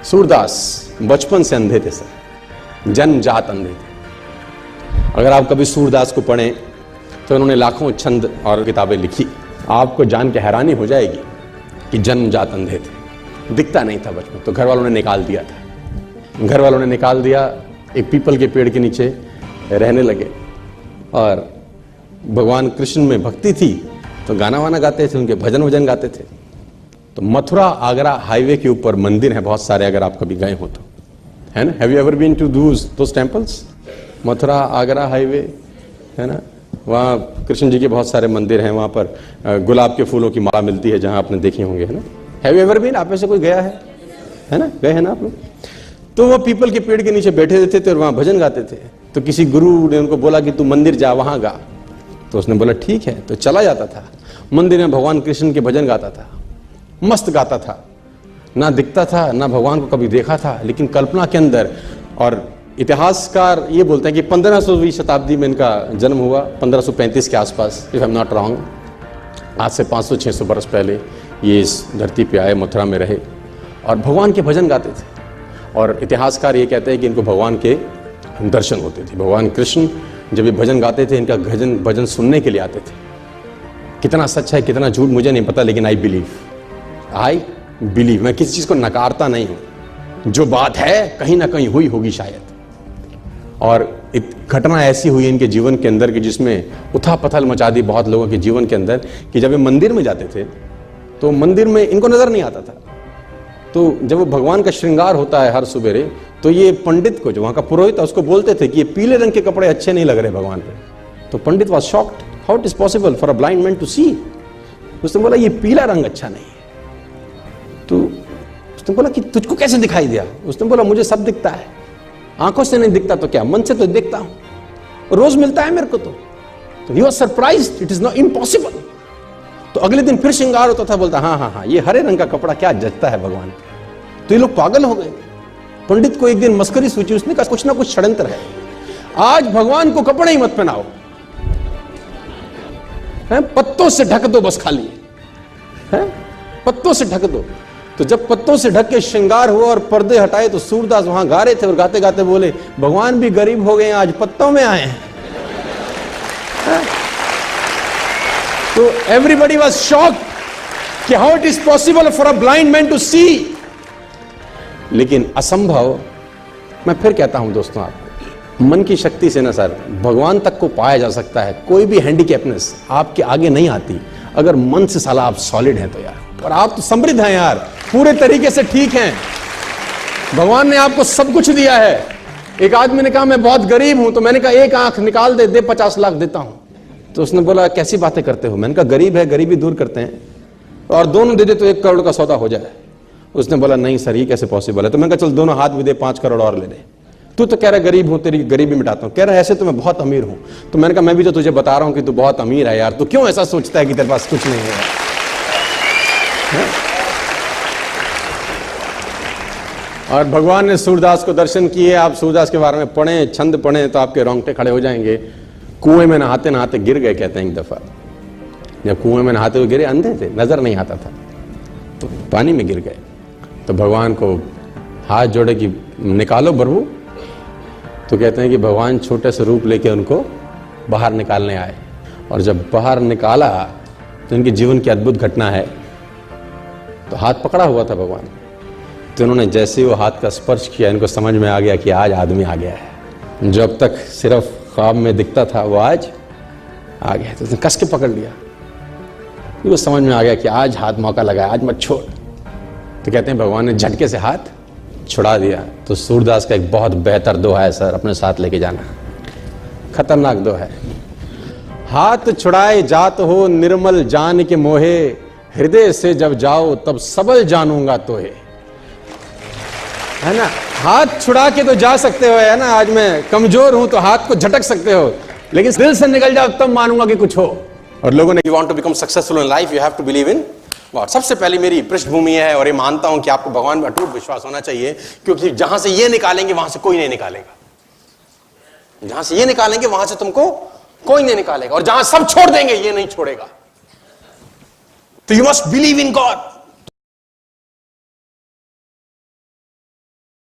सूरदास बचपन से अंधे थे सर, जन्मजात अंधे थे। अगर आप कभी सूरदास को पढ़ें तो उन्होंने लाखों छंद और किताबें लिखी। आपको जान के हैरानी हो जाएगी कि जन्मजात अंधे थे, दिखता नहीं था बचपन। तो घर वालों ने निकाल दिया था, घर वालों ने निकाल दिया, एक पीपल के पेड़ के नीचे रहने लगे। और भगवान कृष्ण में भक्ति थी तो गाना वाना गाते थे, उनके भजन वजन गाते थे। तो मथुरा आगरा हाईवे के ऊपर मंदिर है बहुत सारे, अगर आप कभी गए हो तो, है ना। Have you ever been to those temples? Mathura Agra highway है ना, वहाँ कृष्ण जी के बहुत सारे मंदिर हैं। वहाँ पर गुलाब के फूलों की माला मिलती है, जहाँ आपने देखे होंगे, है ना। Have you ever been? आप में से कोई गया है ना, गए हैं ना आप लोग? तो वो पीपल के पेड़ के नीचे बैठे रहते थे और वहाँ भजन गाते थे। तो किसी गुरु ने उनको बोला कि तू मंदिर जा, वहाँ गा। तो उसने बोला ठीक है। तो चला जाता था मंदिर में, भगवान कृष्ण के भजन गाता था, मस्त गाता था, ना दिखता था ना भगवान को कभी देखा था, लेकिन कल्पना के अंदर। और इतिहासकार ये बोलते हैं कि 1500वीं शताब्दी में इनका जन्म हुआ, 1535 के आसपास, if I am not wrong. आज से 500-600 बरस पहले ये इस धरती पे आए, मथुरा में रहे और भगवान के भजन गाते थे। और इतिहासकार ये कहते हैं कि इनको भगवान के दर्शन होते थे। भगवान कृष्ण जब ये भजन गाते थे, इनका भजन सुनने के लिए आते थे। कितना सच है कितना झूठ मुझे नहीं पता, लेकिन आई बिलीव। मैं किसी चीज को नकारता नहीं हूं, जो बात है कहीं ना कहीं हुई होगी शायद। और एक घटना ऐसी हुई इनके जीवन के अंदर कि जिसमें उथल पथल मचा दी बहुत लोगों के जीवन के अंदर, कि जब ये मंदिर में जाते थे तो मंदिर में इनको नजर नहीं आता था। तो जब वो भगवान का श्रृंगार होता है हर सुबेरे, तो ये पंडित को, जो वहां का पुरोहित था, उसको बोलते थे कि ये पीले रंग के कपड़े अच्छे नहीं लग रहे भगवान पे। तो pandit was shocked, how it is possible for a blind man to see. उसने बोला ये पीला रंग अच्छा नहीं है। तो उसने बोला कि तुझको कैसे दिखाई दिया? उसने बोला मुझे सब दिखता है, आंखों से नहीं दिखता तो क्या, मन से तो देखता हूं, रोज मिलता है मेरे को। तो he was surprised, it is not impossible. तो अगले दिन फिर श्रृंगार होता था, बोलता हाँ, ये हरे रंग का कपड़ा क्या जचता है भगवान पे। तो ये लोग पागल हो गए। पंडित को एक दिन मस्करी सूझी, उसने कहा कुछ ना कुछ षड्यंत्र है, आज भगवान को कपड़े ही मत पहनाओ, पत्तों से ढक दो बस, खाली है पत्तों से ढक दो। तो जब पत्तों से ढक के श्रृंगार हुआ और पर्दे हटाए, तो सूरदास वहां गा रहे थे और गाते गाते बोले भगवान भी गरीब हो गए, आज पत्तों में आए हैं। तो एवरीबडी वाज शॉक्ड कि how it is possible for a blind man to see. लेकिन असंभव, मैं फिर कहता हूं दोस्तों, आपको मन की शक्ति से ना सर भगवान तक को पाया जा सकता है। कोई भी हैंडीकैपनेस आपके आगे नहीं आती अगर मन से साला आप सॉलिड हैं तो यार। और आप तो समृद्ध हैं यार, पूरे तरीके से ठीक हैं, भगवान ने आपको सब कुछ दिया है। एक आदमी ने कहा मैं बहुत गरीब हूं, तो मैंने कहा एक आंख निकाल दे 50 लाख देता हूं। तो उसने बोला कैसी बातें करते हो? मैंने कहा गरीब है, गरीबी दूर करते हैं, और दोनों दे दे तो 1 करोड़ का सौदा हो जाए। उसने बोला नहीं सर, ये कैसे पॉसिबल है? तो मैंने कहा चल दोनों हाथ भी दे, 5 करोड़ और ले ले। तू तो कह रहा गरीब हूं, तेरी गरीबी मिटाता हूं। कह रहा ऐसे तो मैं बहुत अमीर हूं। तो मैंने कहा मैं भी तो तुझे बता रहा हूं कि तू बहुत अमीर है यार, तू क्यों ऐसा सोचता है कि तेरे पास कुछ नहीं है? और भगवान ने सूरदास को दर्शन किए। आप सूरदास के बारे में पढ़ें, छंद पढ़ें तो आपके रोंगटे खड़े हो जाएंगे। कुएं में नहाते नहाते गिर गए, कहते हैं एक दफा। जब कुएं में नहाते हुए गिरे, अंधे थे, नजर नहीं आता था, तो पानी में गिर गए। तो भगवान को हाथ जोड़े कि निकालो प्रभु। तो कहते हैं कि भगवान छोटे से रूप लेके उनको बाहर निकालने आए। और जब बाहर निकाला तो इनके जीवन की अद्भुत घटना है। तो हाथ पकड़ा हुआ था भगवान, तो उन्होंने जैसे ही वो हाथ का स्पर्श किया, इनको समझ में आ गया कि आज आदमी आ गया है। जो अब तक सिर्फ ख्वाब में दिखता था वो आज आ गया। तो उसने कस के पकड़ लिया, वो समझ में आ गया कि आज हाथ मौका लगा, आज मत छोड़। तो कहते हैं भगवान ने झटके से हाथ छुड़ा दिया। तो सूरदास का एक बहुत बेहतर दोहा है सर, अपने साथ लेके जाना, खतरनाक दोहा है। हाथ छुड़ाए जात हो निर्मल जान के मोहे, हृदय से जब जाओ तब सबल जानूंगा तोहे। है ना, हाथ छुड़ा के तो जा सकते हो, है ना, आज मैं कमजोर हूं तो हाथ को झटक सकते हो, लेकिन दिल से निकल जाओ तब मानूंगा कि कुछ हो। और लोगों ने, you want to become successful in life, you have to believe in God. सबसे पहले मेरी पृष्ठभूमि है और ये मानता हूं कि आपको भगवान में अटूट विश्वास होना चाहिए, क्योंकि जहां से ये निकालेंगे वहां से कोई नहीं निकालेगा। जहां से ये निकालेंगे वहां से तुमको कोई नहीं निकालेगा, और जहां सब छोड़ देंगे ये नहीं छोड़ेगा। तो you must believe in God.